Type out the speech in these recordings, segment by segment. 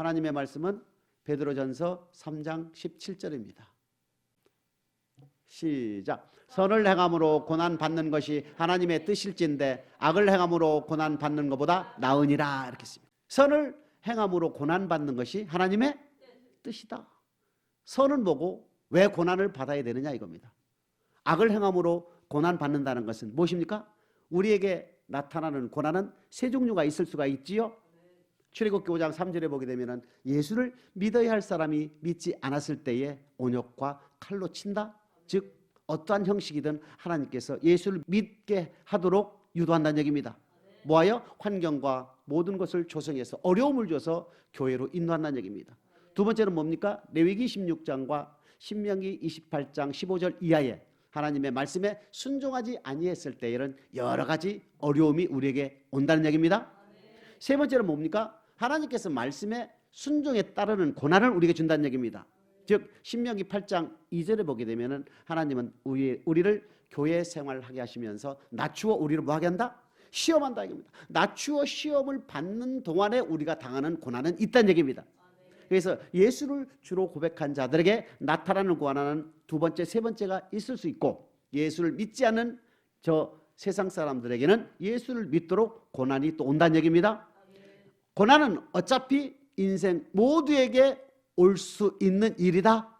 하나님의 말씀은 베드로전서 3장 17절입니다. 시작. 선을 행함으로 고난 받는 것이 하나님의 뜻일진데 악을 행함으로 고난 받는 것보다 나으니라 이렇게 했습니다. 선을 행함으로 고난 받는 것이 하나님의 뜻이다. 선은 뭐고 왜 고난을 받아야 되느냐 이겁니다. 악을 행함으로 고난 받는다는 것은 무엇입니까? 우리에게 나타나는 고난은 세 종류가 있을 수가 있지요. 출애굽기 5장 3절에 보게 되면 예수를 믿어야 할 사람이 믿지 않았을 때에 온역과 칼로 친다. 즉 어떠한 형식이든 하나님께서 예수를 믿게 하도록 유도한다는 얘기입니다. 뭐하여? 환경과 모든 것을 조성해서 어려움을 줘서 교회로 인도한다는 얘기입니다. 두 번째는 뭡니까? 레위기 16장과 신명기 28장 15절 이하에 하나님의 말씀에 순종하지 아니했을 때에는 여러 가지 어려움이 우리에게 온다는 얘기입니다. 세 번째는 뭡니까? 하나님께서 말씀에 순종에 따르는 고난을 우리에게 준다는 얘기입니다. 즉 신명기 8장 2절에 보게 되면은 하나님은 우리를 교회 생활하게 하시면서 낮추어 우리를 뭐하게 한다? 시험한다 이겁니다. 낮추어 시험을 받는 동안에 우리가 당하는 고난은 있다는 얘기입니다. 그래서 예수를 주로 고백한 자들에게 나타나는 고난은 두 번째, 세 번째가 있을 수 있고 예수를 믿지 않는 저 세상 사람들에게는 예수를 믿도록 고난이 또 온다는 얘기입니다. 고난은 어차피 인생 모두에게 올 수 있는 일이다.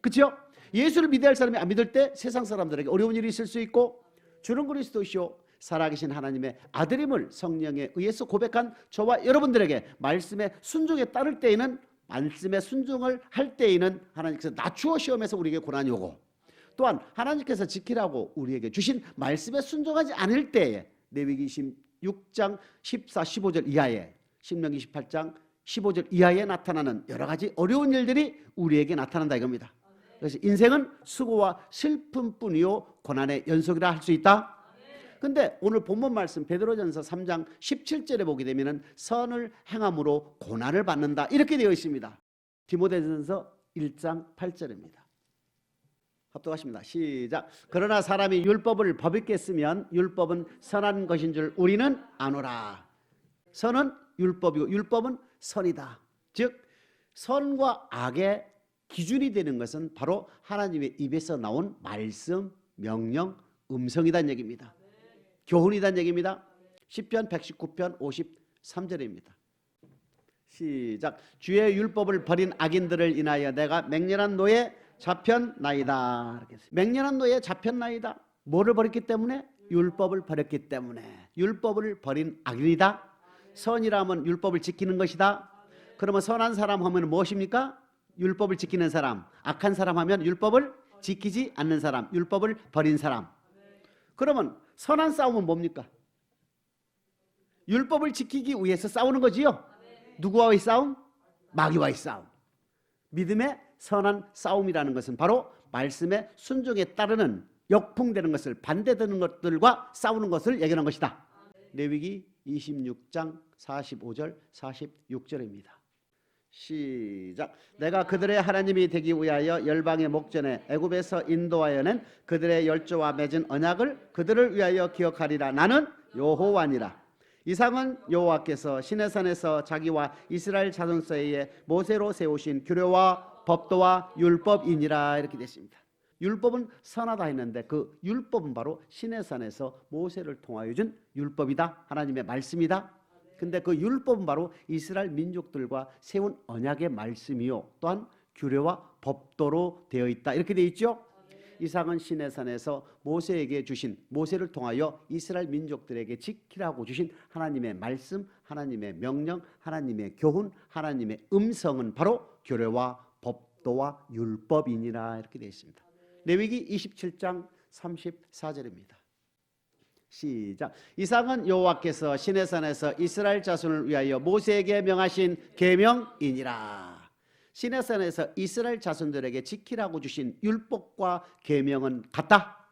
그렇죠? 예수를 믿어야 할 사람이 안 믿을 때 세상 사람들에게 어려운 일이 있을 수 있고 주는 그리스도시요 살아계신 하나님의 아들임을 성령에 의해서 고백한 저와 여러분들에게 말씀에 순종에 따를 때에는 말씀에 순종을 할 때에는 하나님께서 낮추어 시험에서 우리에게 고난이 오고 또한 하나님께서 지키라고 우리에게 주신 말씀에 순종하지 않을 때에 레위기 26장 14, 15절 이하에 신명기 28장 15절 이하에 나타나는 여러 가지 어려운 일들이 우리에게 나타난다 이겁니다. 그래서 인생은 수고와 슬픔뿐이요 고난의 연속이라 할 수 있다. 근데 오늘 본문 말씀 베드로전서 3장 17절에 보게 되면은 선을 행함으로 고난을 받는다 이렇게 되어 있습니다. 디모데전서 1장 8절입니다. 합독하십니다. 시작. 그러나 사람이 율법을 법있게 쓰면 율법은 선한 것인 줄 우리는 아노라. 선은 율법이고 율법은 선이다. 즉 선과 악의 기준이 되는 것은 바로 하나님의 입에서 나온 말씀, 명령, 음성이란 얘기입니다. 교훈이란 얘기입니다. 시편 119편 53절입니다. 시작. 주의 율법을 버린 악인들을 인하여 내가 맹렬한 노에 잡혔나이다. 맹렬한 노에 잡혔나이다. 뭐를 버렸기 때문에? 율법을 버렸기 때문에. 율법을 버린 악인이다. 선이라면 율법을 지키는 것이다. 그러면 선한 사람 하면 무엇입니까? 율법을 지키는 사람. 악한 사람 하면 율법을 지키지 않는 사람, 율법을 버린 사람. 그러면 선한 싸움은 뭡니까? 율법을 지키기 위해서 싸우는 거지요. 누구와의 싸움? 마귀와의 싸움. 믿음의 선한 싸움이라는 것은 바로 말씀의 순종에 따르는 역풍되는 것을 반대되는 것들과 싸우는 것을 얘기하는 것이다. 레위기 26장 45절 46절입니다. 시작. 내가 그들의 하나님이 되기 위하여 열방의 목전에 애굽에서 인도하여 낸 그들의 열조와 맺은 언약을 그들을 위하여 기억하리라. 나는 여호와니라. 이상은 여호와께서 시내산에서 자기와 이스라엘 자손 사이에 모세로 세우신 규례와 법도와 율법이니라. 이렇게 됐습니다. 율법은 선하다 했는데 그 율법은 바로 시내산에서 모세를 통하여 준 율법이다. 하나님의 말씀이다. 근데 그 율법은 바로 이스라엘 민족들과 세운 언약의 말씀이요 또한 규례와 법도로 되어 있다. 이렇게 되어 있죠. 이상은 시내산에서 모세에게 주신, 모세를 통하여 이스라엘 민족들에게 지키라고 주신 하나님의 말씀, 하나님의 명령, 하나님의 교훈, 하나님의 음성은 바로 규례와 법도와 율법이니라. 이렇게 되어 있습니다. 레위기 27장 34절입니다. 시작. 이상은 여호와께서 시내산에서 이스라엘 자손을 위하여 모세에게 명하신 계명이니라. 시내산에서 이스라엘 자손들에게 지키라고 주신 율법과 계명은 같다.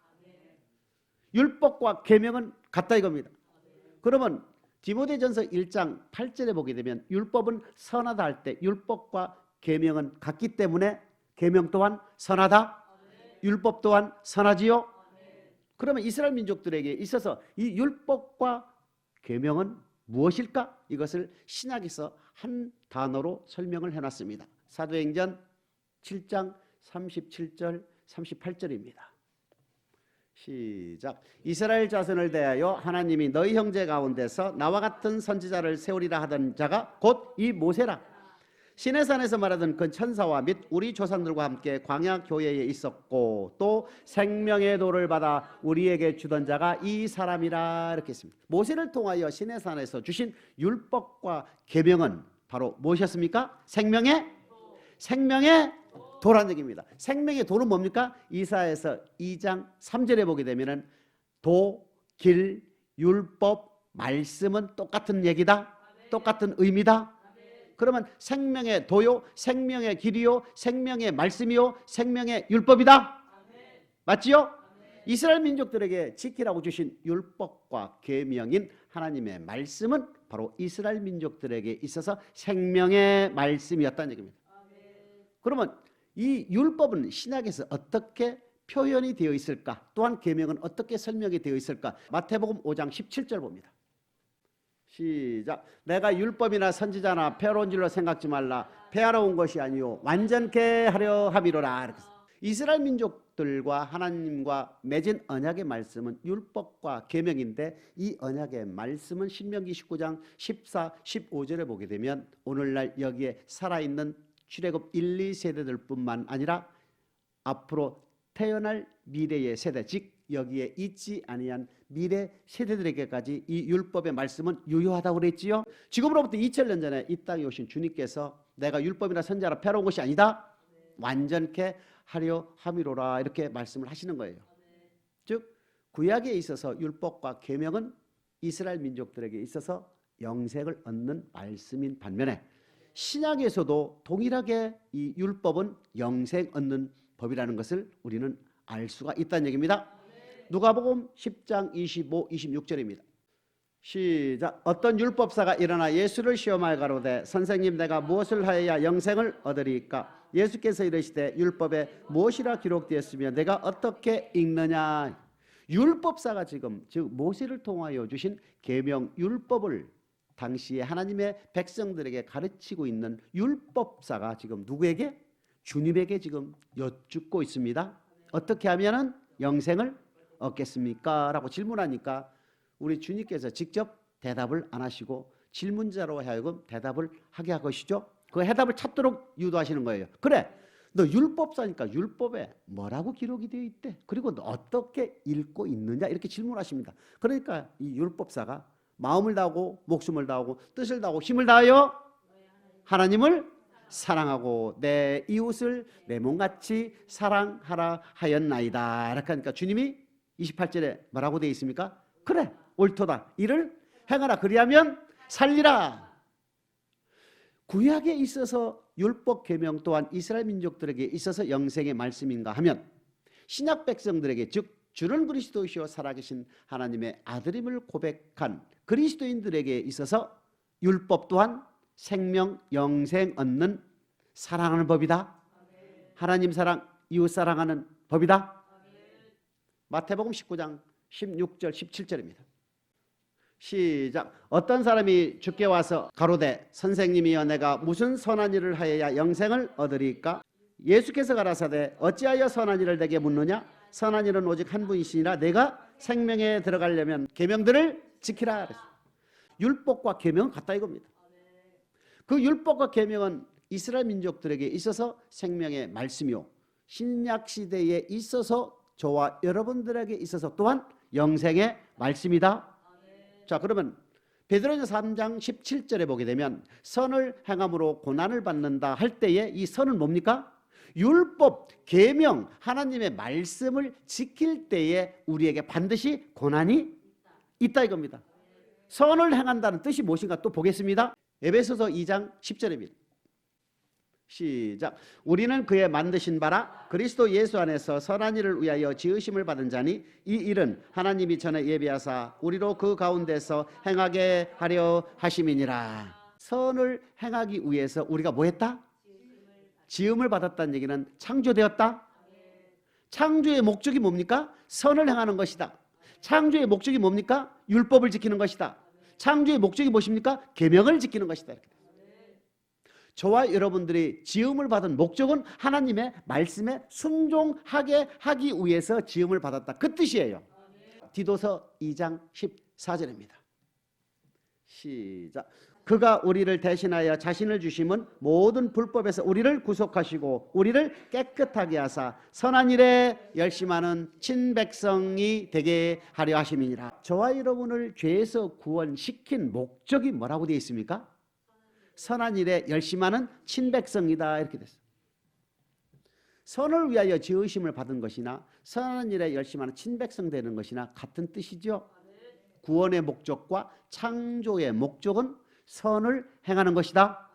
율법과 계명은 같다 이겁니다. 그러면 디모데전서 1장 8절에 보게 되면 율법은 선하다 할 때 율법과 계명은 같기 때문에 계명 또한 선하다. 율법 또한 선하지요. 그러면 이스라엘 민족들에게 있어서 이 율법과 계명은 무엇일까? 이것을 신약에서 한 단어로 설명을 해놨습니다. 사도행전 7장 37절 38절입니다. 시작. 이스라엘 자손을 대하여 하나님이 너희 형제 가운데서 나와 같은 선지자를 세우리라 하던 자가 곧 이 모세라. 시내산에서 말하던 그 천사와 및 우리 조상들과 함께 광야 교회에 있었고 또 생명의 도를 받아 우리에게 주던 자가 이 사람이라. 이렇게 했습니다. 모세를 통하여 시내산에서 주신 율법과 계명은 바로 무엇이었습니까? 생명의 도란 얘기입니다. 생명의 도는 뭡니까? 이사야서 2장 3절에 보게 되면은 도, 길, 율법, 말씀은 똑같은 얘기다. 똑같은 의미다. 그러면 생명의 도요, 생명의 길이요, 생명의 말씀이요, 생명의 율법이다. 맞지요? 이스라엘 민족들에게 지키라고 주신 율법과 계명인 하나님의 말씀은 바로 이스라엘 민족들에게 있어서 생명의 말씀이었다는 얘기입니다. 그러면 이 율법은 신약에서 어떻게 표현이 되어 있을까? 또한 계명은 어떻게 설명이 되어 있을까? 마태복음 5장 17절 봅니다. 시작. 내가 율법이나 선지자나 폐하러 온 줄로 생각지 말라. 폐하러 온 것이 아니요 완전케 하려 함이로라. 이스라엘 민족들과 하나님과 맺은 언약의 말씀은 율법과 계명인데 이 언약의 말씀은 신명기 19장 14, 15절에 보게 되면 오늘날 여기에 살아있는 출애굽 1, 2세대들 뿐만 아니라 앞으로 태어날 미래의 세대, 즉 여기에 있지 아니한 미래 세대들에게까지 이 율법의 말씀은 유효하다고 그랬지요. 지금으로부터 2000년 전에 이 땅에 오신 주님께서 내가 율법이나 선지자라 패러온 것이 아니다. 완전케 하려 함이로라. 이렇게 말씀을 하시는 거예요. 즉 구약에 있어서 율법과 계명은 이스라엘 민족들에게 있어서 영생을 얻는 말씀인 반면에 신약에서도 동일하게 이 율법은 영생 얻는 법이라는 것을 우리는 알 수가 있다는 얘기입니다. 누가복음 10장 25, 26절입니다. 시작. 어떤 율법사가 일어나 예수를 시험하여 가로되 선생님 내가 무엇을 하여야 영생을 얻으리까? 예수께서 이르시되 율법에 무엇이라 기록되었으며 내가 어떻게 읽느냐? 율법사가 지금 즉 모세를 통하여 주신 계명 율법을 당시에 하나님의 백성들에게 가르치고 있는 율법사가 지금 누구에게? 주님에게 지금 여쭙고 있습니다. 어떻게 하면은 영생을 얻겠습니까? 라고 질문하니까 우리 주님께서 직접 대답을 안 하시고 질문자로 하여금 대답을 하게 하시죠. 그 해답을 찾도록 유도하시는 거예요. 그래, 너 율법사니까 율법에 뭐라고 기록이 되어 있대? 그리고 너 어떻게 읽고 있느냐? 이렇게 질문하십니다. 그러니까 이 율법사가 마음을 다하고 목숨을 다하고 뜻을 다하고 힘을 다하여 하나님을 사랑하고 내 이웃을 내 몸같이 사랑하라 하였나이다. 이렇게 하니까 주님이 28절에 뭐라고 되어 있습니까? 그래, 옳도다. 이를 행하라. 그리하면 살리라. 구약에 있어서 율법 계명 또한 이스라엘 민족들에게 있어서 영생의 말씀인가 하면 신약 백성들에게 즉 주는 그리스도이시오 살아계신 하나님의 아들임을 고백한 그리스도인들에게 있어서 율법 또한 생명, 영생 얻는 사랑하는 법이다. 하나님 사랑, 이웃 사랑하는 법이다. 마태복음 19장 16절 17절입니다. 시작. 어떤 사람이 주께 와서 가로되 선생님이여 내가 무슨 선한 일을 하여야 영생을 얻으리까? 예수께서 가라사대 어찌하여 선한 일을 내게 묻느냐? 선한 일은 오직 한 분이시니라. 내가 생명에 들어가려면 계명들을 지키라. 율법과 계명은 같다 이겁니다. 그 율법과 계명은 이스라엘 민족들에게 있어서 생명의 말씀이요 신약 시대에 있어서 저와 여러분들에게 있어서 또한 영생의 말씀이다. 자, 그러면 베드로전서 3장 17절에 보게 되면 선을 행함으로 고난을 받는다 할 때에 이 선은 뭡니까? 율법, 계명, 하나님의 말씀을 지킬 때에 우리에게 반드시 고난이 있다 이겁니다. 선을 행한다는 뜻이 무엇인가 또 보겠습니다. 에베소서 2장 10절입니다. 시작. 우리는 그의 만드신 바라 그리스도 예수 안에서 선한 일을 위하여 지으심을 받은 자니 이 일은 하나님이 전에 예비하사 우리로 그 가운데서 행하게 하려 하심이니라. 선을 행하기 위해서 우리가 뭐 했다? 지음을 받았다는 얘기는 창조되었다. 창조의 목적이 뭡니까? 선을 행하는 것이다. 창조의 목적이 뭡니까? 율법을 지키는 것이다. 창조의 목적이 무엇입니까? 계명을 지키는 것이다. 이렇게. 저와 여러분들이 지음을 받은 목적은 하나님의 말씀에 순종하게 하기 위해서 지음을 받았다. 그 뜻이에요. 디도서 2장 14절입니다. 시작. 그가 우리를 대신하여 자신을 주심은 모든 불법에서 우리를 구속하시고 우리를 깨끗하게 하사 선한 일에 열심하는 친백성이 되게 하려 하심이니라. 저와 여러분을 죄에서 구원시킨 목적이 뭐라고 되어 있습니까? 선한 일에 열심하는 친백성이다. 이렇게 됐어요. 선을 위하여 지으심을 받은 것이나 선한 일에 열심하는 친백성 되는 것이나 같은 뜻이죠. 구원의 목적과 창조의 목적은 선을 행하는 것이다.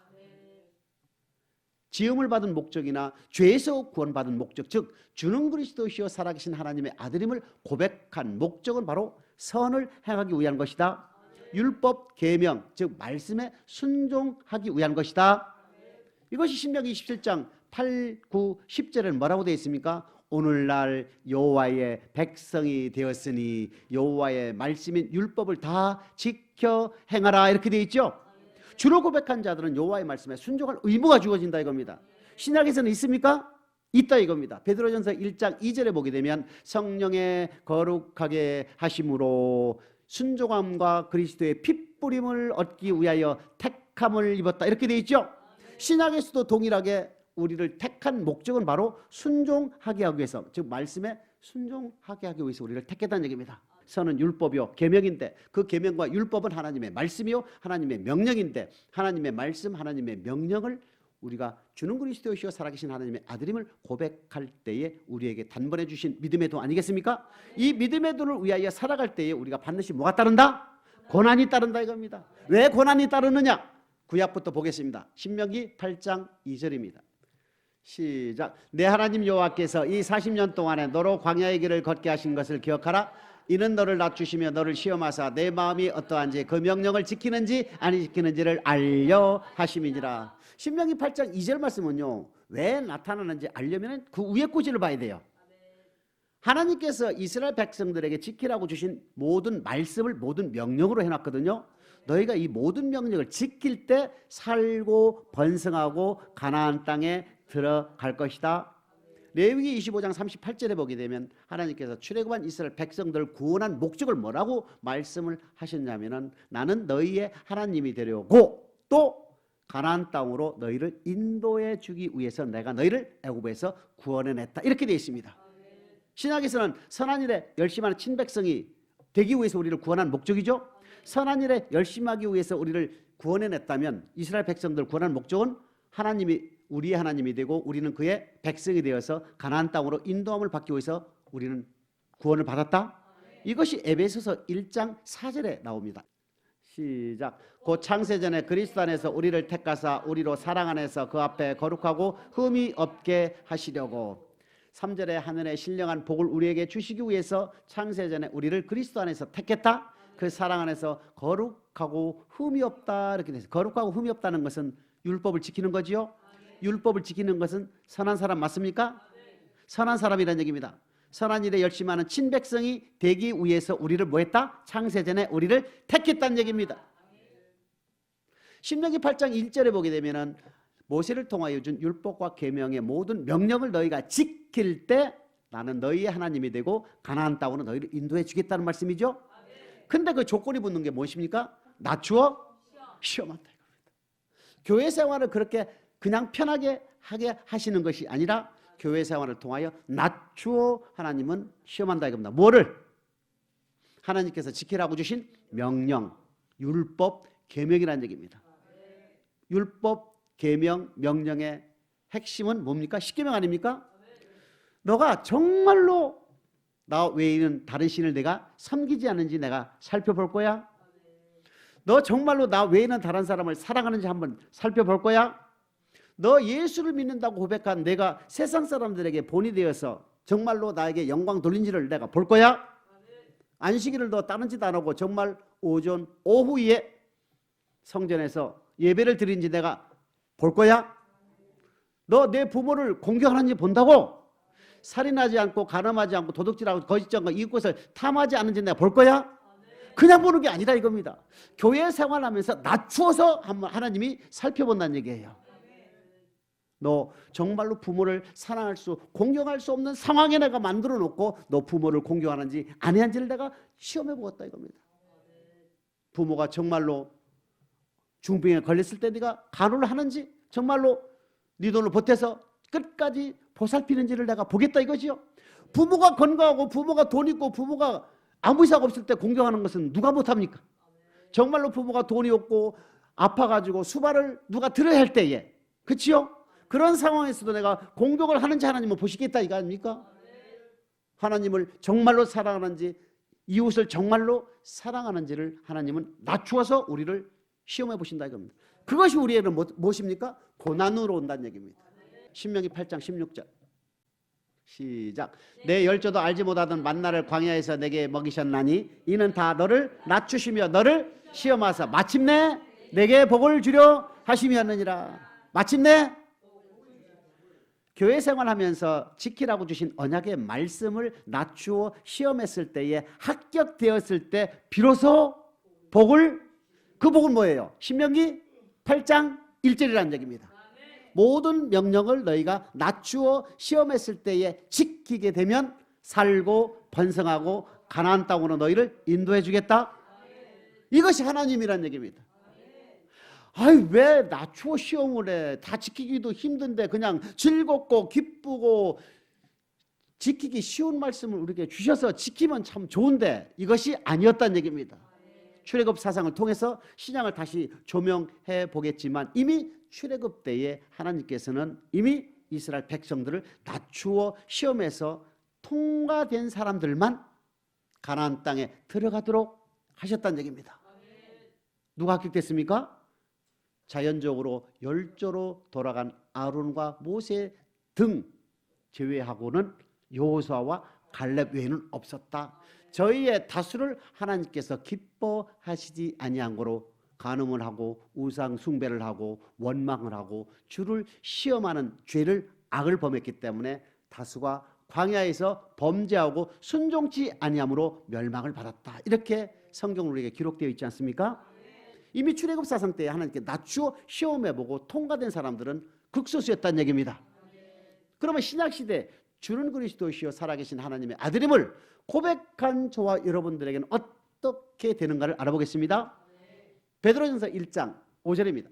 지음을 받은 목적이나 죄에서 구원받은 목적, 즉 주는 그리스도시요 살아계신 하나님의 아들임을 고백한 목적은 바로 선을 행하기 위한 것이다. 율법, 계명, 즉 말씀에 순종하기 위한 것이다. 이것이 신명기 27장 8, 9, 10절에는 뭐라고 되어 있습니까? 오늘날 여호와의 백성이 되었으니 여호와의 말씀인 율법을 다 지켜 행하라. 이렇게 되어 있죠. 주로 고백한 자들은 여호와의 말씀에 순종할 의무가 주어진다 이겁니다. 신약에서는 있습니까? 있다 이겁니다. 베드로전서 1장 2절에 보게 되면 성령의 거룩하게 하심으로 순종함과 그리스도의 핏뿌림을 얻기 위하여 택함을 입었다. 이렇게 되어 있죠. 신약에서도 동일하게 우리를 택한 목적은 바로 순종하게 하기 위해서, 즉 말씀에 순종하게 하기 위해서 우리를 택했다는 얘기입니다. 선은 율법이요 계명인데 그 계명과 율법은 하나님의 말씀이요 하나님의 명령인데 하나님의 말씀 하나님의 명령을 우리가 주는 그리스도시요 살아계신 하나님의 아들임을 고백할 때에 우리에게 단번에 주신 믿음의 돈 아니겠습니까? 이 믿음의 돈을 위하여 살아갈 때에 우리가 반드시 뭐가 따른다? 고난이 따른다 이겁니다. 왜 고난이 따르느냐? 구약부터 보겠습니다. 신명기 8장 2절입니다. 시작. 내 하나님 여호와께서 이 40년 동안에 너로 광야의 길을 걷게 하신 것을 기억하라. 이는 너를 낮추시며 너를 시험하사 내 마음이 어떠한지 그 명령을 지키는지 아니 지키는지를 알려 하심이니라. 신명기 8장 2절 말씀은요, 왜 나타나는지 알려면 그 위에 구절을 봐야 돼요. 하나님께서 이스라엘 백성들에게 지키라고 주신 모든 말씀을 모든 명령으로 해놨거든요. 너희가 이 모든 명령을 지킬 때 살고 번성하고 가나안 땅에 들어갈 것이다. 레위기 25장 38절에 보게 되면 하나님께서 출애굽한 이스라엘 백성들을 구원한 목적을 뭐라고 말씀을 하셨냐면은 나는 너희의 하나님이 되려고 또 가나안 땅으로 너희를 인도해 주기 위해서 내가 너희를 애굽에서 구원해냈다. 이렇게 되어 있습니다. 신약에서는 선한 일에 열심하는 친백성이 되기 위해서 우리를 구원한 목적이죠. 선한 일에 열심하기 위해서 우리를 구원해냈다면 이스라엘 백성들 구원한 목적은 하나님이 우리의 하나님이 되고 우리는 그의 백성이 되어서 가나안 땅으로 인도함을 받기 위해서 우리는 구원을 받았다. 이것이 에베소서 1장 4절에 나옵니다. 시작. 곧 창세전에 그리스도 안에서 우리를 택하사 우리로 사랑 안에서 그 앞에 거룩하고 흠이 없게 하시려고 3절에 하늘의 신령한 복을 우리에게 주시기 위해서 창세전에 우리를 그리스도 안에서 택했다. 그 사랑 안에서 거룩하고 흠이 없다. 이렇게 돼서 거룩하고 흠이 없다는 것은 율법을 지키는 거지요. 율법을 지키는 것은 선한 사람 맞습니까? 선한 사람이라는 얘기입니다. 선한 일에 열심하는 친백성이 되기 위해서 우리를 뭐 했다? 창세전에 우리를 택했다는 얘기입니다. 신명기 8장 1절에 보게 되면은 모세를 통하여 준 율법과 계명의 모든 명령을 너희가 지킬 때 나는 너희의 하나님이 되고 가나안 땅으로 너희를 인도해 주겠다는 말씀이죠. 근데 그 조건이 붙는 게 무엇입니까? 낮추어 시험한다 이겁니다. 교회 생활을 그렇게 그냥 편하게 하게 하시는 것이 아니라 교회 생활을 통하여 낮추어 하나님은 시험한다 이겁니다. 뭐를? 하나님께서 지키라고 주신 명령, 율법, 계명이라는 얘기입니다. 율법, 계명, 명령의 핵심은 뭡니까? 십계명 아닙니까? 너가 정말로 나 외에는 다른 신을 내가 섬기지 않는지 내가 살펴볼 거야. 너 정말로 나 외에는 다른 사람을 사랑하는지 한번 살펴볼 거야. 너 예수를 믿는다고 고백한 내가 세상 사람들에게 본이 되어서 정말로 나에게 영광 돌린지를 내가 볼 거야. 안식일을 너 다른 짓 안 하고 정말 오전 오후에 성전에서 예배를 드린지 내가 볼 거야. 너 내 부모를 공경하는지 본다고. 살인하지 않고 가늠하지 않고 도둑질하고 거짓장과 이웃것을 탐하지 않는지 내가 볼 거야. 그냥 보는 게 아니라 이겁니다. 교회 생활하면서 낮추어서 한번 하나님이 살펴본다는 얘기예요. 너 정말로 부모를 사랑할 수, 공경할 수 없는 상황에 내가 만들어 놓고 너 부모를 공경하는지 아니한지를 내가 시험해 보았다 이겁니다. 부모가 정말로 중병에 걸렸을 때 네가 간호를 하는지, 정말로 네 돈을 보태서 끝까지 보살피는지를 내가 보겠다 이거지요. 부모가 건강하고 부모가 돈 있고 부모가 아무 이상 없을 때 공경하는 것은 누가 못합니까? 정말로 부모가 돈이 없고 아파가지고 수발을 누가 들어야 할 때에, 그치요? 그런 상황에서도 내가 공경을 하는지 하나님은 보시겠다 이거 아닙니까? 하나님을 정말로 사랑하는지, 이웃을 정말로 사랑하는지를 하나님은 낮추어서 우리를 시험해 보신다 이겁니다. 그것이 우리에게는 무엇입니까? 고난으로 온다는 얘기입니다. 신명기 8장 16절 시작. 내 열조도 알지 못하던 만나를 광야에서 내게 먹이셨나니 이는 다 너를 낮추시며 너를 시험하사 마침내 내게 복을 주려 하심이었느니라. 마침내 교회 생활하면서 지키라고 주신 언약의 말씀을 낮추어 시험했을 때에 합격되었을 때 비로소 복을, 그 복은 뭐예요? 신명기 8장 1절이라는 얘기입니다. 모든 명령을 너희가 낮추어 시험했을 때에 지키게 되면 살고 번성하고 가나안 땅으로 너희를 인도해 주겠다. 이것이 하나님이라는 얘기입니다. 아이 왜 낮추어 시험을 해? 다 지키기도 힘든데 그냥 즐겁고 기쁘고 지키기 쉬운 말씀을 우리에게 주셔서 지키면 참 좋은데 이것이 아니었다는 얘기입니다. 출애굽 사상을 통해서 신앙을 다시 조명해 보겠지만 이미 출애굽 때에 하나님께서는 이미 이스라엘 백성들을 낮추어 시험해서 통과된 사람들만 가나안 땅에 들어가도록 하셨다는 얘기입니다. 누가 합격됐습니까? 자연적으로 열조로 돌아간 아론과 모세 등 제외하고는 여호수아와 갈렙 외에는 없었다. 저희의 다수를 하나님께서 기뻐하시지 아니한 거로 간음을 하고 우상 숭배를 하고 원망을 하고 주를 시험하는 죄를 악을 범했기 때문에 다수가 광야에서 범죄하고 순종치 아니함으로 멸망을 받았다. 이렇게 성경 우리에게 기록되어 있지 않습니까? 이미 출애굽 사상 때에 하나님께 낮추어 시험해보고 통과된 사람들은 극소수였다는 얘기입니다. 그러면 신약시대 주는 그리스도시요 살아계신 하나님의 아들임을 고백한 저와 여러분들에게는 어떻게 되는가를 알아보겠습니다. 베드로전서 1장 5절입니다.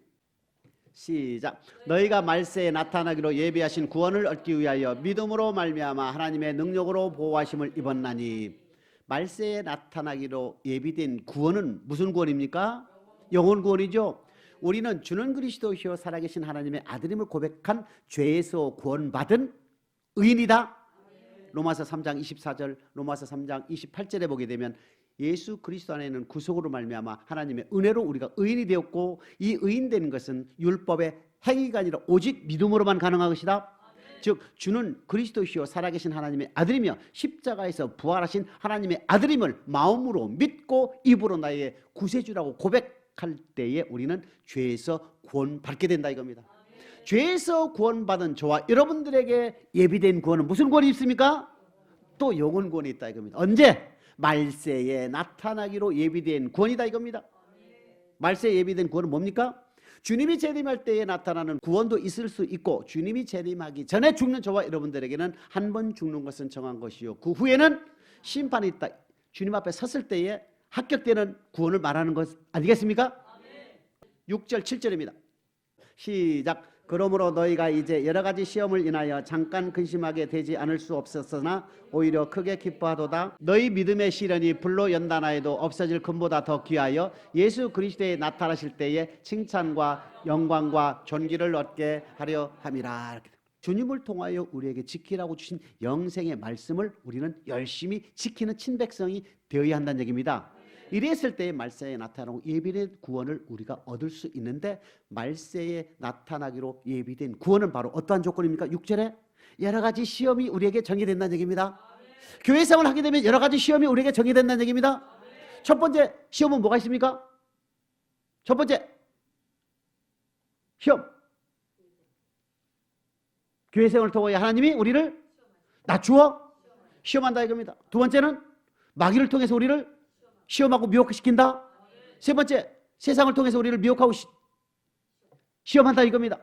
시작. 너희가 말세에 나타나기로 예비하신 구원을 얻기 위하여 믿음으로 말미암아 하나님의 능력으로 보호하심을 입었나니. 말세에 나타나기로 예비된 구원은 무슨 구원입니까? 영혼 구원이죠. 우리는 주는 그리스도시요 살아계신 하나님의 아들임을 고백한 죄에서 구원받은 의인이다. 로마서 3장 24절, 로마서 3장 28절에 보게 되면 예수 그리스도 안에는 구속으로 말미암아 하나님의 은혜로 우리가 의인이 되었고 이 의인 되는 것은 율법의 행위가 아니라 오직 믿음으로만 가능한 것이다. 즉 주는 그리스도시요 살아계신 하나님의 아들이며 십자가에서 부활하신 하나님의 아들임을 마음으로 믿고 입으로 나의 구세주라고 고백할 때에 우리는 죄에서 구원받게 된다 이겁니다. 죄에서 구원받은 저와 여러분들에게 예비된 구원은 무슨 구원이 있습니까? 또 영혼 구원이 있다 이겁니다. 언제? 말세에 나타나기로 예비된 구원이다 이겁니다. 말세에 예비된 구원은 뭡니까? 주님이 재림할 때에 나타나는 구원도 있을 수 있고 주님이 재림하기 전에 죽는 저와 여러분들에게는 한 번 죽는 것은 정한 것이요 그 후에는 심판이 있다. 주님 앞에 섰을 때에 합격되는 구원을 말하는 것 아니겠습니까? 6절 7절입니다. 시작. 그러므로 너희가 이제 여러 가지 시험을 인하여 잠깐 근심하게 되지 않을 수 없었으나 오히려 크게 기뻐하도다. 너희 믿음의 시련이 불로 연단하여도 없어질 금보다 더 귀하여 예수 그리스도에 나타나실 때에 칭찬과 영광과 존귀를 얻게 하려 함이라. 주님을 통하여 우리에게 지키라고 주신 영생의 말씀을 우리는 열심히 지키는 친백성이 되어야 한다는 얘기입니다. 이랬을 때에 말세에 나타나고 예비된 구원을 우리가 얻을 수 있는데 말세에 나타나기로 예비된 구원은 바로 어떠한 조건입니까? 6절에 여러 가지 시험이 우리에게 정해된다는 얘기입니다. 교회 생활을 하게 되면 여러 가지 시험이 우리에게 정해된다는 얘기입니다. 첫 번째 시험은 뭐가 있습니까? 첫 번째 시험, 교회 생활을 통하여 하나님이 우리를 낮추어 시험한다 이겁니다. 두 번째는 마귀를 통해서 우리를 시험하고 미혹시킨다. 세 번째, 세상을 통해서 우리를 미혹하고 시험한다 이겁니다.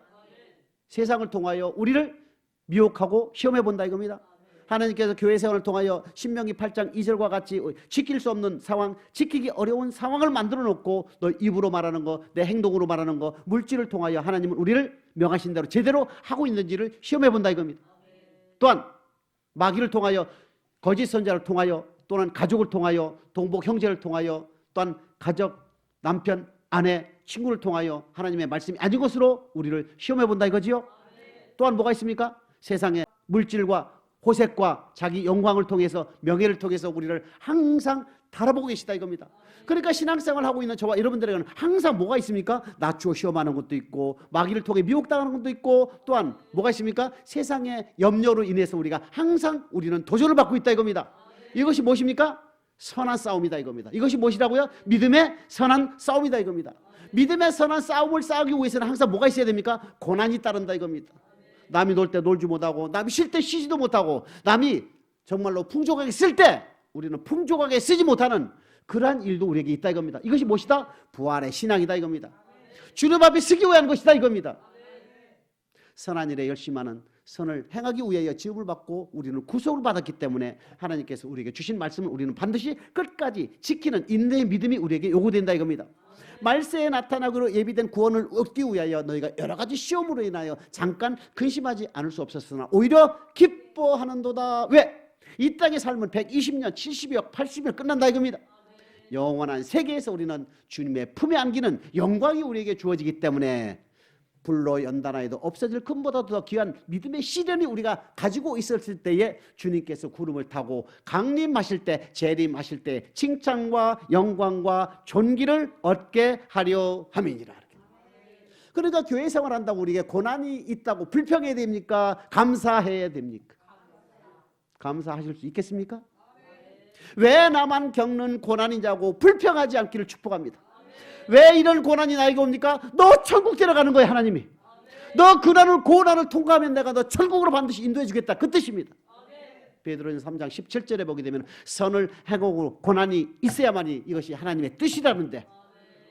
세상을 통하여 우리를 미혹하고 시험해본다 이겁니다. 하나님께서 교회 생활을 통하여 신명기 8장 2절과 같이 지킬 수 없는 상황, 지키기 어려운 상황을 만들어 놓고 너 입으로 말하는 거, 내 행동으로 말하는 거, 물질을 통하여 하나님은 우리를 명하신 대로 제대로 하고 있는지를 시험해본다 이겁니다. 또한 마귀를 통하여, 거짓 선자를 통하여, 또는 가족을 통하여, 동복 형제를 통하여, 또한 가족, 남편, 아내, 친구를 통하여 하나님의 말씀이 아닌 것으로 우리를 시험해본다 이거지요. 또한 뭐가 있습니까? 세상의 물질과 호색과 자기 영광을 통해서, 명예를 통해서 우리를 항상 달아보고 계시다 이겁니다. 그러니까 신앙생활을 하고 있는 저와 여러분들에게는 항상 뭐가 있습니까? 낮추어 시험하는 것도 있고, 마귀를 통해 미혹당하는 것도 있고, 또한 뭐가 있습니까? 세상의 염려로 인해서 우리가 항상 우리는 도전을 받고 있다 이겁니다. 이것이 무엇입니까? 선한 싸움이다 이겁니다. 이것이 무엇이라고요? 믿음의 선한 싸움이다 이겁니다. 믿음의 선한 싸움을 싸우기 위해서는 항상 뭐가 있어야 됩니까? 고난이 따른다 이겁니다. 남이 놀 때 놀지 못하고, 남이 쉴 때 쉬지도 못하고, 남이 정말로 풍족하게 쓸 때 우리는 풍족하게 쓰지 못하는 그러한 일도 우리에게 있다 이겁니다. 이것이 무엇이다? 부활의 신앙이다 이겁니다. 주님 앞에 서기 위한 것이다 이겁니다. 선한 일에 열심하는, 선을 행하기 위하여 지음을 받고 우리는 구속을 받았기 때문에 하나님께서 우리에게 주신 말씀을 우리는 반드시 끝까지 지키는 인내의 믿음이 우리에게 요구된다 이겁니다. 말세에 나타나기로 예비된 구원을 얻기 위하여 너희가 여러 가지 시험으로 인하여 잠깐 근심하지 않을 수 없었으나 오히려 기뻐하는도다. 왜? 이 땅의 삶은 120년, 70여, 80년 끝난다 이겁니다. 영원한 세계에서 우리는 주님의 품에 안기는 영광이 우리에게 주어지기 때문에 불로 연단하여도 없어질 금보다도 더 귀한 믿음의 시련이 우리가 가지고 있었을 때에 주님께서 구름을 타고 강림하실 때, 재림하실 때 칭찬과 영광과 존귀를 얻게 하려 함이니라. 그러니까 교회 생활한다고 우리에게 고난이 있다고 불평해야 됩니까? 감사해야 됩니까? 감사하실 수 있겠습니까? 왜 나만 겪는 고난이냐고 불평하지 않기를 축복합니다. 왜 이런 고난이 나에게 옵니까? 너 천국 데려가는 거야 하나님이. 너 고난을 통과하면 내가 너 천국으로 반드시 인도해 주겠다 그 뜻입니다. 베드로전서 3장 17절에 보게 되면 선을 행하고 고난이 있어야만이 이것이 하나님의 뜻이라는데,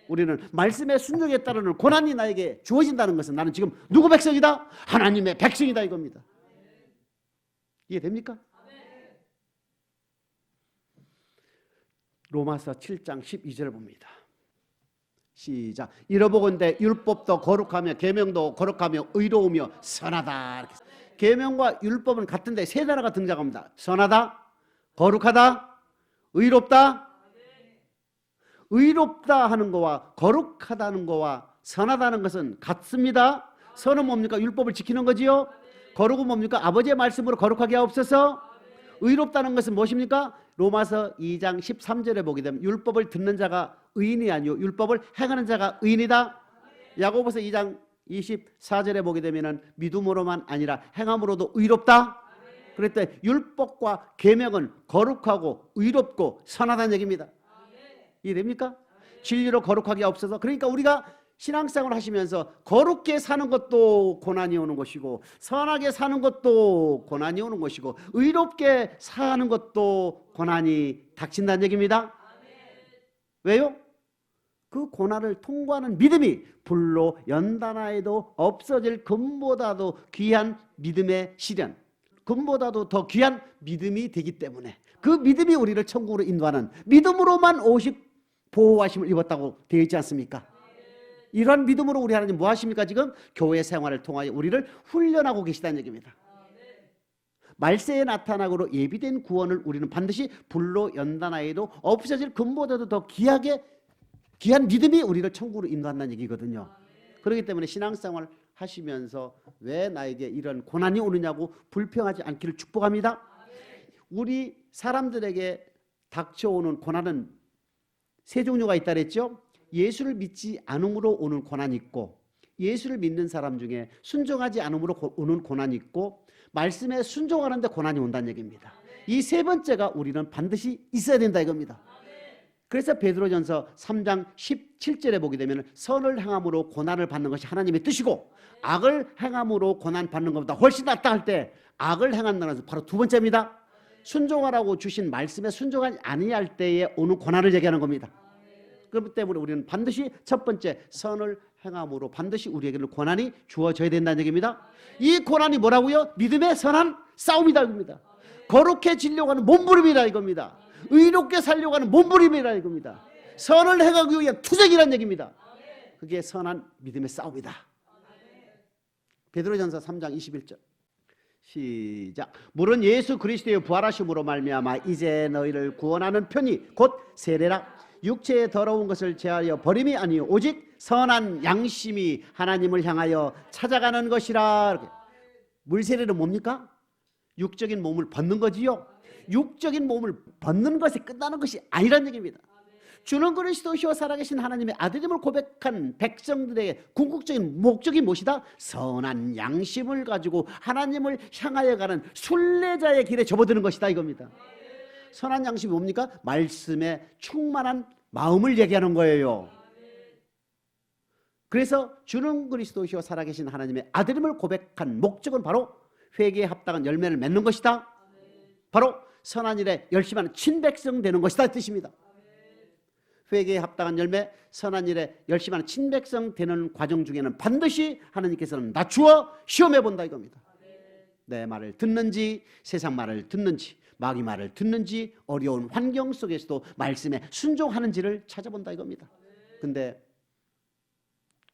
우리는 말씀의 순종에 따르는 고난이 나에게 주어진다는 것은 나는 지금 누구 백성이다? 하나님의 백성이다 이겁니다. 이해됩니까? 로마서 7장 12절을 봅니다. 시작. 이러보건대 율법도 거룩하며 계명도 거룩하며 의로우며 선하다. 계명과 율법은 같은데 세 단어가 등장합니다. 선하다, 거룩하다, 의롭다. 의롭다 하는 거와 거룩하다는 거와 선하다는 것은 같습니다. 선은 뭡니까? 율법을 지키는 거지요. 거룩은 뭡니까? 아버지의 말씀으로 거룩하게 하옵소서. 의롭다는 것은 무엇입니까? 로마서 2장 13절에 보게 되면 율법을 듣는 자가 의인이 아니요 율법을 행하는 자가 의인이다. 야고보서 2장 24절에 보게 되면 믿음으로만 아니라 행함으로도 의롭다. 그랬더니 율법과 계명은 거룩하고 의롭고 선하다는 얘기입니다. 이해됩니까? 진리로 거룩하게 없어서, 그러니까 우리가 신앙생활을 하시면서 거룩게 사는 것도 고난이 오는 것이고, 선하게 사는 것도 고난이 오는 것이고, 의롭게 사는 것도 고난이 닥친다는 얘기입니다. 왜요? 그 고난을 통과하는 믿음이 불로 연단하여도 없어질 금보다도 귀한 믿음의 시련, 금보다도 더 귀한 믿음이 되기 때문에, 그 믿음이 우리를 천국으로 인도하는, 믿음으로만 오직 보호하심을 입었다고 되어 있지 않습니까? 이런 믿음으로 우리 하나님 뭐 하십니까? 지금 교회 생활을 통하여 우리를 훈련하고 계시다는 얘기입니다. 말세에 나타나고로 예비된 구원을 우리는 반드시 불로 연단하여도 없어질 금보다도 더 귀한 믿음이 우리를 천국으로 인도한다는 얘기거든요. 그렇기 때문에 신앙생활 하시면서 왜 나에게 이런 고난이 오느냐고 불평하지 않기를 축복합니다. 우리 사람들에게 닥쳐오는 고난은 세 종류가 있다 그랬죠. 예수를 믿지 않음으로 오는 고난이 있고, 예수를 믿는 사람 중에 순종하지 않음으로 오는 고난이 있고, 말씀에 순종하는데 고난이 온다는 얘기입니다. 이 세 번째가 우리는 반드시 있어야 된다 이겁니다. 그래서 베드로전서 3장 17절에 보게 되면 선을 행함으로 고난을 받는 것이 하나님의 뜻이고, 악을 행함으로 고난 받는 것보다 훨씬 낫다 할 때 악을 행한다는 것은 바로 두 번째입니다. 순종하라고 주신 말씀에 순종하지 아니할 때에 오는 고난을 얘기하는 겁니다. 그렇기 때문에 우리는 반드시 첫 번째 선을 행함으로 반드시 우리에게는 고난이 주어져야 된다는 얘기입니다. 이 고난이 뭐라고요? 믿음의 선한 싸움이다 이겁니다. 거룩해지려고 하는 몸부림이라 이겁니다. 의롭게 살려고 하는 몸부림이라 이겁니다. 선을 행하기 위한 투쟁이라는 얘기입니다. 그게 선한 믿음의 싸움이다. 베드로전서 3장 21절 시작. 물은 예수 그리스도의 부활하심으로 말미암아 이제 너희를 구원하는 편이 곧 세례라. 육체의 더러운 것을 제하여 버림이 아니요 오직 선한 양심이 하나님을 향하여 찾아가는 것이라. 물세례는 뭡니까? 육적인 몸을 벗는 거지요. 육적인 몸을 벗는 것에 끝나는 것이 아니란 얘기입니다. 주는 그리스도시요 살아계신 하나님의 아들임을 고백한 백성들의 궁극적인 목적이 무엇이다? 선한 양심을 가지고 하나님을 향하여 가는 순례자의 길에 접어드는 것이다 이겁니다. 선한 양심이 뭡니까? 말씀에 충만한 마음을 얘기하는 거예요. 그래서 주는 그리스도시요 살아계신 하나님의 아들임을 고백한 목적은 바로 회개에 합당한 열매를 맺는 것이다. 바로 선한 일에 열심하는 친백성 되는 것이다 뜻입니다. 회개에 합당한 열매, 선한 일에 열심하는 친백성 되는 과정 중에는 반드시 하나님께서는 낮추어 시험해 본다 이겁니다. 내 말을 듣는지, 세상 말을 듣는지, 마귀 말을 듣는지, 어려운 환경 속에서도 말씀에 순종하는지를 찾아본다 이겁니다. 근데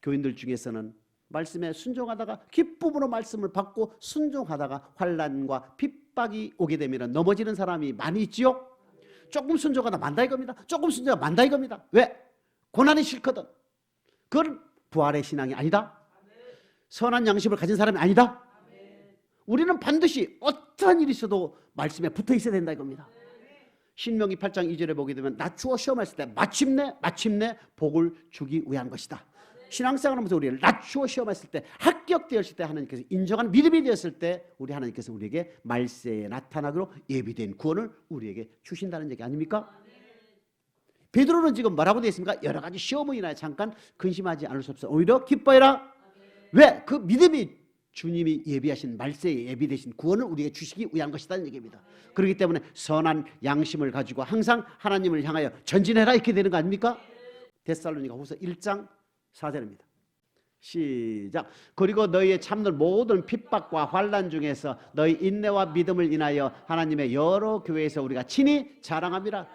교인들 중에서는 말씀에 순종하다가 기쁨으로 말씀을 받고 순종하다가 환난과 핍박이 오게 되면 넘어지는 사람이 많이 있지요. 조금 순종하다 만다 이겁니다. 조금 순종하다 만다 이겁니다. 왜? 고난이 싫거든. 그건 부활의 신앙이 아니다. 선한 양심을 가진 사람이 아니다. 우리는 반드시 어떠한 일이 있어도 말씀에 붙어 있어야 된다 이겁니다. 신명기 8장 2절에 보게 되면 낮추어 시험했을 때 마침내 복을 주기 위한 것이다. 신앙생활 하면서 우리를 낮추어 시험했을 때 합격되었을 때 하나님께서 인정한 믿음이 되었을 때 우리 하나님께서 우리에게 말세에 나타나기로 예비된 구원을 우리에게 주신다는 얘기 아닙니까? 베드로는 지금 뭐라고 되어 있습니까? 여러 가지 시험을 인하여 잠깐 근심하지 않을 수 없어. 오히려 기뻐해라. 왜? 그 믿음이 주님이 예비하신 말세에 예비되신 구원을 우리에게 주시기 위한 것이라는 얘기입니다. 그렇기 때문에 선한 양심을 가지고 항상 하나님을 향하여 전진해라 이렇게 되는 거 아닙니까? 데살로니가 후서 1장 4절입니다. 시작. 그리고 너희의 참는 모든 핍박과 환난 중에서 너희 인내와 믿음을 인하여 하나님의 여러 교회에서 우리가 친히 자랑함이라.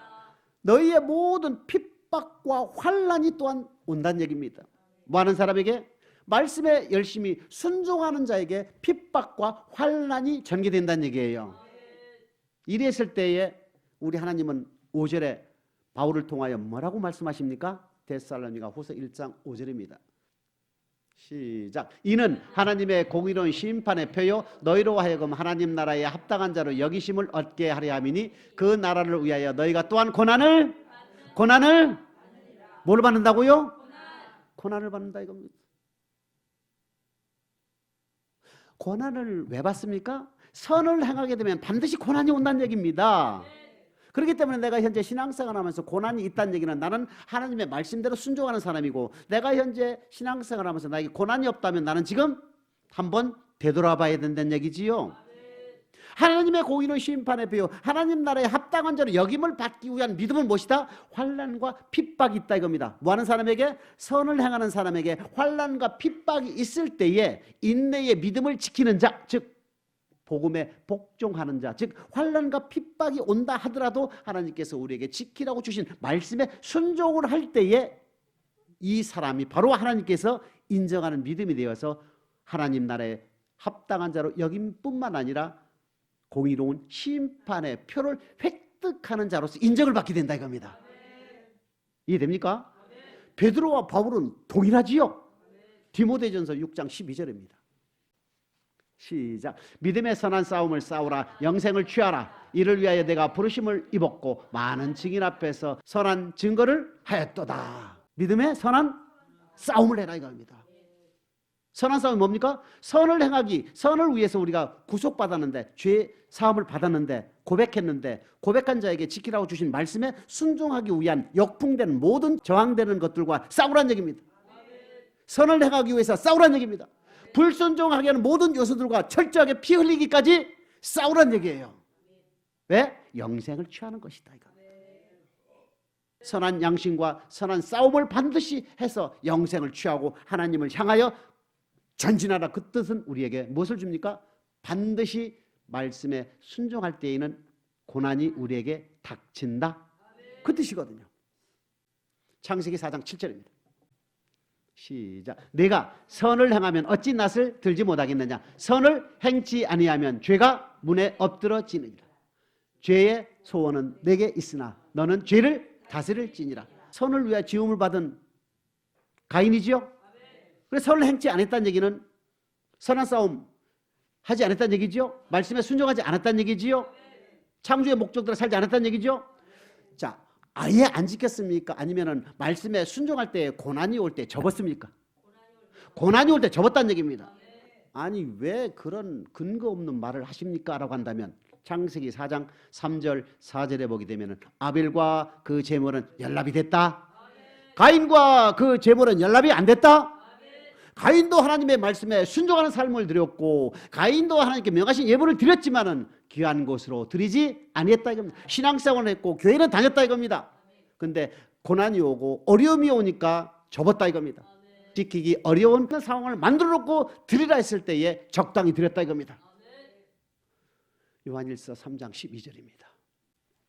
너희의 모든 핍박과 환난이 또한 온다는 얘기입니다. 뭐 하는 사람에게? 말씀에 열심히 순종하는 자에게 핍박과 환난이 전개된다는 얘기예요. 이랬을 때에 우리 하나님은 5절에 바울을 통하여 뭐라고 말씀하십니까? 데살로니가 후서 1장 5절입니다. 시작. 이는 하나님의 공의로운 심판의 표요 너희로 하여금 하나님 나라에 합당한 자로 여기심을 얻게 하려 함이니 그 나라를 위하여 너희가 또한 고난을 뭘 받는다고요? 고난을 받는다 이겁니다. 고난을 왜 받습니까? 선을 행하게 되면 반드시 고난이 온다는 얘기입니다. 그렇기 때문에 내가 현재 신앙생활 하면서 고난이 있다는 얘기는 나는 하나님의 말씀대로 순종하는 사람이고, 내가 현재 신앙생활 하면서 나에게 고난이 없다면 나는 지금 한번 되돌아봐야 된다는 얘기지요. 하나님의 공의로운 심판의 배요 하나님 나라에 합당한 자로 여김을 받기 위한 믿음은 무엇이다? 환난과 핍박이 있다 이겁니다. 뭐하는 사람에게? 선을 행하는 사람에게 환난과 핍박이 있을 때에 인내의 믿음을 지키는 자, 즉 복음에 복종하는 자, 즉 환난과 핍박이 온다 하더라도 하나님께서 우리에게 지키라고 주신 말씀에 순종을 할 때에 이 사람이 바로 하나님께서 인정하는 믿음이 되어서 하나님 나라에 합당한 자로 여김뿐만 아니라 공의로운 심판의 표를 획득하는 자로서 인정을 받게 된다 이겁니다. 이해됩니까? 베드로와 바울은 동일하지요. 디모데전서 6장 12절입니다. 시작. 믿음의 선한 싸움을 싸우라. 영생을 취하라. 이를 위하여 내가 부르심을 입었고 많은 증인 앞에서 선한 증거를 하였도다. 믿음의 선한 싸움을 해라 이겁니다. 선한 싸움이 뭡니까? 선을 행하기, 선을 위해서 우리가 구속받았는데, 죄 사함을 받았는데, 고백했는데, 고백한 자에게 지키라고 주신 말씀에 순종하기 위한 역풍되는 모든 저항되는 것들과 싸우란 얘기입니다. 선을 행하기 위해서 싸우란 얘기입니다. 불순종하게 하는 모든 요소들과 철저하게 피 흘리기까지 싸우란 얘기예요. 왜? 영생을 취하는 것이다 이거. 선한 양심과 선한 싸움을 반드시 해서 영생을 취하고 하나님을 향하여 전진하라. 그 뜻은 우리에게 무엇을 줍니까? 반드시 말씀에 순종할 때에는 고난이 우리에게 닥친다. 그 뜻이거든요. 창세기 4장 7절입니다. 시작. 내가 선을 행하면 어찌 낯을 들지 못하겠느냐. 선을 행치 아니하면 죄가 문에 엎드러지느니라. 죄의 소원은 내게 있으나 너는 죄를 다스릴지니라. 선을 위하여 지음을 받은 가인이지요. 그래서 선을 행치 않았다는 얘기는 선한 싸움 하지 않았다는 얘기지요. 말씀에 순종하지 않았다는 얘기지요. 창조의 목적대로 살지 않았다는 얘기죠. 자, 아예 안 지켰습니까? 아니면은 말씀에 순종할 때 고난이 올 때 접었습니까? 고난이 올 때 접었다는 얘기입니다. 아니 왜 그런 근거 없는 말을 하십니까? 라고 한다면 창세기 4장 3절 4절에 보게 되면은 아벨과 그 제물은 연락이 됐다. 가인과 그 제물은 연락이 안 됐다. 가인도 하나님의 말씀에 순종하는 삶을 드렸고 가인도 하나님께 명하신 예물을 드렸지만은 귀한 곳으로 드리지 아니했다 이겁니다. 신앙생활을 했고 교회는 다녔다 이겁니다. 근데 고난이 오고 어려움이 오니까 접었다 이겁니다. 지키기 어려운 그 상황을 만들어 놓고 드리라 했을 때에 적당히 드렸다 이겁니다. 요한일서 3장 12절입니다.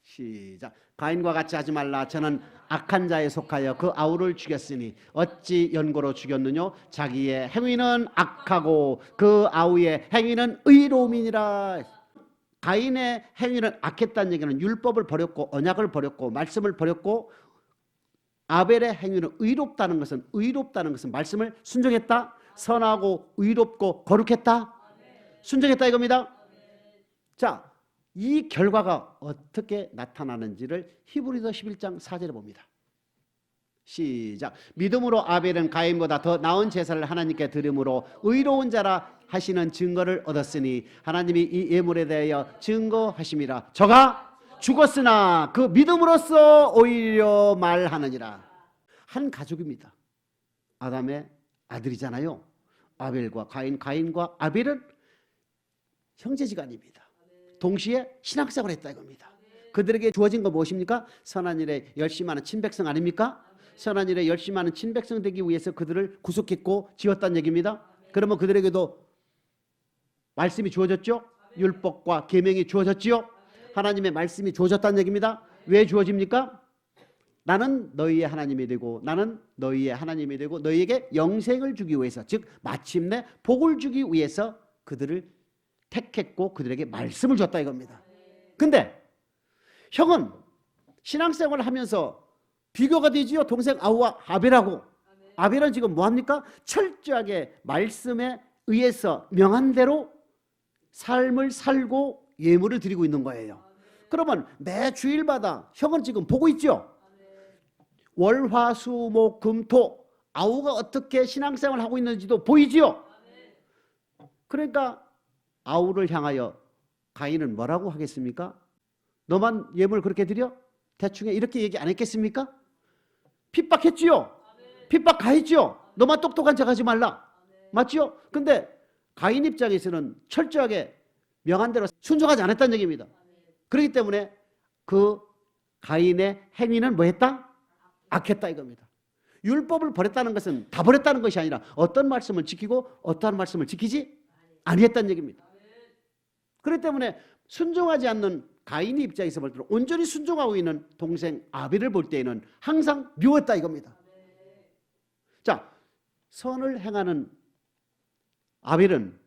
시작. 가인과 같이 하지 말라. 저는 악한 자에 속하여 그 아우를 죽였으니 어찌 연고로 죽였느냐. 자기의 행위는 악하고 그 아우의 행위는 의로움이니라. 가인의 행위는 악했다는 얘기는 율법을 버렸고 언약을 버렸고 말씀을 버렸고, 아벨의 행위는 의롭다는 것은 말씀을 순종했다. 선하고 의롭고 거룩했다. 순종했다 이겁니다. 자, 이 결과가 어떻게 나타나는지를 히브리서 11장 4절에 봅니다. 시작. 믿음으로 아벨은 가인보다 더 나은 제사를 하나님께 드림으로 의로운 자라 하시는 증거를 얻었으니 하나님이 이 예물에 대하여 증거하심이라. 저가 죽었으나 그 믿음으로써 오히려 말하느니라. 한 가족입니다. 아담의 아들이잖아요. 아벨과 가인, 가인과 아벨은 형제지간입니다. 동시에 신앙생활을 했다 이겁니다. 그들에게 주어진 거 무엇입니까? 선한 일에 열심하는 친백성 아닙니까? 선한 일에 열심하는 친백성 되기 위해서 그들을 구속했고 지었다는 얘기입니다. 그러면 그들에게도 말씀이 주어졌죠? 율법과 계명이 주어졌지요? 하나님의 말씀이 주어졌다는 얘기입니다. 왜 주어집니까? 나는 너희의 하나님이 되고 나는 너희의 하나님이 되고 너희에게 영생을 주기 위해서, 즉 마침내 복을 주기 위해서 그들을 택했고 그들에게 말씀을 줬다 이겁니다. 근데 형은 신앙생활을 하면서 비교가 되지요. 동생 아우와 아벨하고. 아벨은 지금 뭐합니까? 철저하게 말씀에 의해서 명한 대로 삶을 살고 예물을 드리고 있는 거예요. 그러면 매 주일마다 형은 지금 보고 있죠. 월, 화, 수, 목, 금, 토 아우가 어떻게 신앙생활을 하고 있는지도 보이지요. 그러니까 아우를 향하여 가인은 뭐라고 하겠습니까? 너만 예물 그렇게 드려? 대충 이렇게 얘기 안 했겠습니까? 핍박했지요. 핍박 가했지요. 너만 똑똑한 척 하지 말라. 맞지요? 근데 가인 입장에서는 철저하게 명한 대로 순종하지 않았다는 얘기입니다. 그렇기 때문에 그 가인의 행위는 뭐 했다? 악했다 이겁니다. 율법을 버렸다는 것은 다 버렸다는 것이 아니라 어떤 말씀을 지키고 어떠한 말씀을 지키지 아니했다는 얘기입니다. 그렇기 때문에 순종하지 않는 가인의 입장에서 볼 때는 온전히 순종하고 있는 동생 아벨을 볼 때에는 항상 미웠다 이겁니다. 자, 선을 행하는 아벨은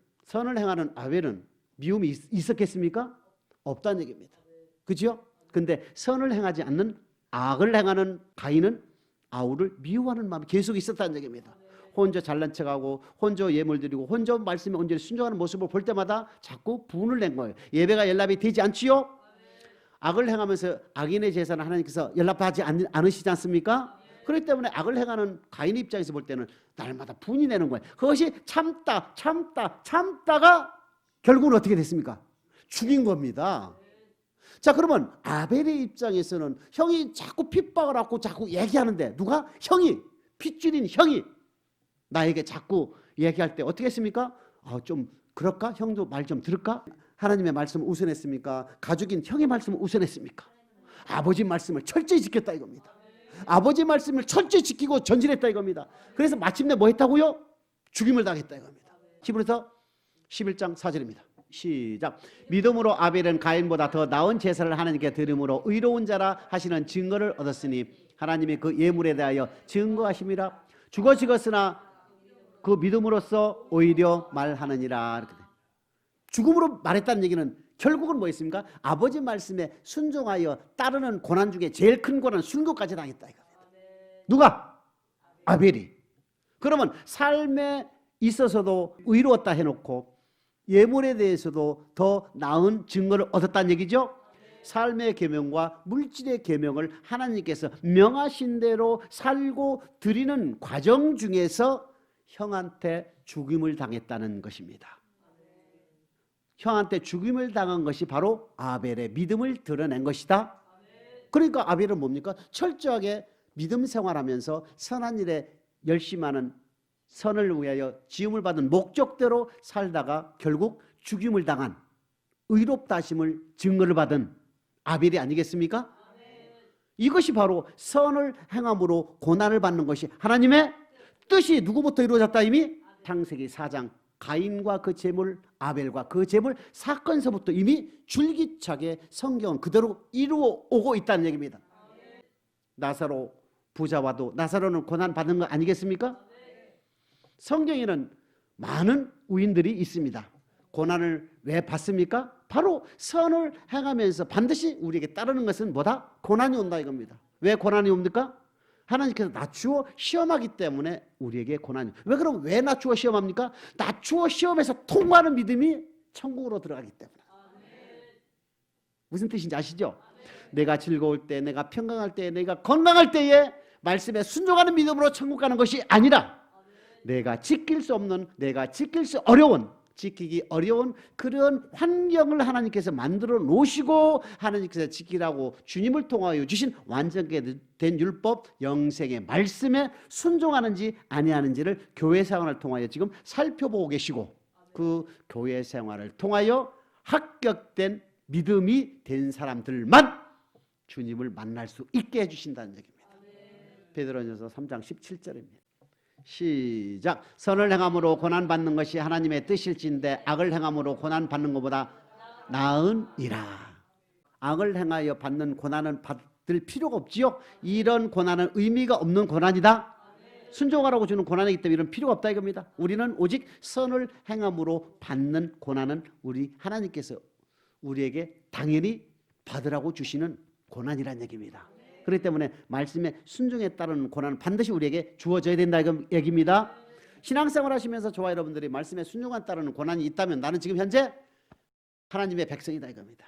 미움이 있었겠습니까? 없다는 얘기입니다. 그죠? 근데 선을 행하지 않는 악을 행하는 가인은 아우를 미워하는 마음이 계속 있었다는 얘기입니다. 혼자 잘난 척하고 혼자 예물 드리고 혼자 말씀에 온전히 순종하는 모습을 볼 때마다 자꾸 분을 낸 거예요. 예배가 연락이 되지 않지요? 악을 행하면서 악인의 제사는 하나님께서 연락하지 않으시지 않습니까? 그렇기 때문에 악을 행하는 가인 입장에서 볼 때는 날마다 분이 내는 거예요. 그것이 참다가 결국은 어떻게 됐습니까? 죽인 겁니다. 자, 그러면 아벨의 입장에서는 형이 자꾸 핍박을 하고 자꾸 얘기하는데, 누가? 형이, 핏줄인 형이 나에게 자꾸 얘기할 때 어떻게 했습니까? 좀 그럴까? 형도 말 좀 들을까? 하나님의 말씀을 우선했습니까? 가족인 형의 말씀을 우선했습니까? 아버지 말씀을 철저히 지켰다 이겁니다. 아버지 말씀을 철저히 지키고 전진했다 이겁니다. 그래서 마침내 뭐 했다고요? 죽임을 당했다 이겁니다. 히브리서 11장 4절입니다. 시작. 믿음으로 아벨은 가인보다 더 나은 제사를 하나님께 드림으로 의로운 자라 하시는 증거를 얻었으니 하나님이 그 예물에 대하여 증거하심이라. 죽었으나 그 믿음으로써 오히려 말하느니라. 이렇게 돼. 죽음으로 말했다는 얘기는 결국은 뭐였습니까? 아버지 말씀에 순종하여 따르는 고난 중에 제일 큰 고난 순교까지 당했다 이겁니다. 누가? 아벨이. 그러면 삶에 있어서도 의로웠다 해놓고 예물에 대해서도 더 나은 증거를 얻었다는 얘기죠. 삶의 계명과 물질의 계명을 하나님께서 명하신 대로 살고 드리는 과정 중에서 형한테 죽임을 당했다는 것입니다. 형한테 죽임을 당한 것이 바로 아벨의 믿음을 드러낸 것이다. 그러니까 아벨은 뭡니까? 철저하게 믿음 생활하면서 선한 일에 열심하는, 선을 위하여 지음을 받은 목적대로 살다가 결국 죽임을 당한, 의롭다 하심을 증거를 받은 아벨이 아니겠습니까? 이것이 바로 선을 행함으로 고난을 받는 것이 하나님의 뜻이 누구부터 이루어졌다? 이미 창세기 4장 가인과 그 제물, 아벨과 그 제물 사건서부터 이미 줄기차게 성경은 그대로 이루어 오고 있다는 얘기입니다. 나사로 부자와도 나사로는 고난 받는 거 아니겠습니까? 성경에는 많은 우인들이 있습니다. 고난을 왜 받습니까? 바로 선을 행하면서 반드시 우리에게 따르는 것은 뭐다? 고난이 온다 이겁니다. 왜 고난이 옵니까? 하나님께서 낮추어 시험하기 때문에 우리에게 고난이. 왜 낮추어 시험합니까? 낮추어 시험에서 통과하는 믿음이 천국으로 들어가기 때문에. 무슨 뜻인지 아시죠? 내가 즐거울 때, 내가 평강할 때, 내가 건강할 때에 말씀에 순종하는 믿음으로 천국 가는 것이 아니라 내가 지킬 수 없는, 내가 지킬 수 어려운, 지키기 어려운 그런 환경을 하나님께서 만들어 놓으시고 하나님께서 지키라고 주님을 통하여 주신 완전하게 된 율법 영생의 말씀에 순종하는지 아니하는지를 교회 생활을 통하여 지금 살펴보고 계시고 그 교회 생활을 통하여 합격된 믿음이 된 사람들만 주님을 만날 수 있게 해주신다는 얘기입니다. 베드로전서 3장 17절입니다. 시작. 선을 행함으로 고난받는 것이 하나님의 뜻일진데 악을 행함으로 고난받는 것보다 나으니라. 악을 행하여 받는 고난은 받을 필요가 없지요. 이런 고난은 의미가 없는 고난이다. 순종하라고 주는 고난이기 때문에 이런 필요가 없다 이겁니다. 우리는 오직 선을 행함으로 받는 고난은 우리 하나님께서 우리에게 당연히 받으라고 주시는 고난이라는 얘기입니다. 그렇기 때문에 말씀에 순종에 따르는 고난은 반드시 우리에게 주어져야 된다 이 얘기입니다. 신앙생활 하시면서 저와 여러분들이 말씀에 순종에 따르는 고난이 있다면 나는 지금 현재 하나님의 백성이다 이겁니다.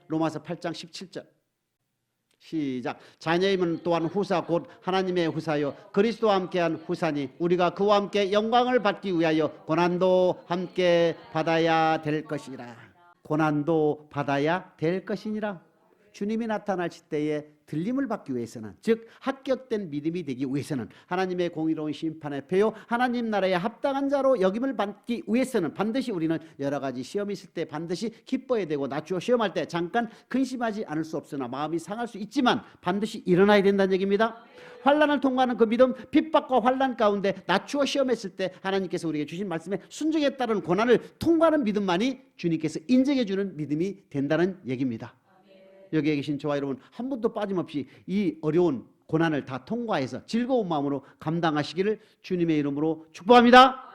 로마서 8장 17절 시작. 자녀임은 또한 후사 곧 하나님의 후사요 그리스도와 함께한 후사니 우리가 그와 함께 영광을 받기 위하여 고난도 함께 받아야 될 것이라. 고난도 받아야 될 것이니라. 주님이 나타날 때에 들림을 받기 위해서는, 즉 합격된 믿음이 되기 위해서는, 하나님의 공의로운 심판의 표요 하나님 나라에 합당한 자로 여김을 받기 위해서는 반드시 우리는 여러 가지 시험이 있을 때 반드시 기뻐야 되고 낮추어 시험할 때 잠깐 근심하지 않을 수 없으나 마음이 상할 수 있지만 반드시 일어나야 된다는 얘기입니다. 환난을 통과하는 그 믿음, 핍박과 환난 가운데 낮추어 시험했을 때 하나님께서 우리에게 주신 말씀에 순종에 따른 고난을 통과하는 믿음만이 주님께서 인정해 주는 믿음이 된다는 얘기입니다. 여기에 계신 저와 여러분 한 분도 빠짐없이 이 어려운 고난을 다 통과해서 즐거운 마음으로 감당하시기를 주님의 이름으로 축복합니다.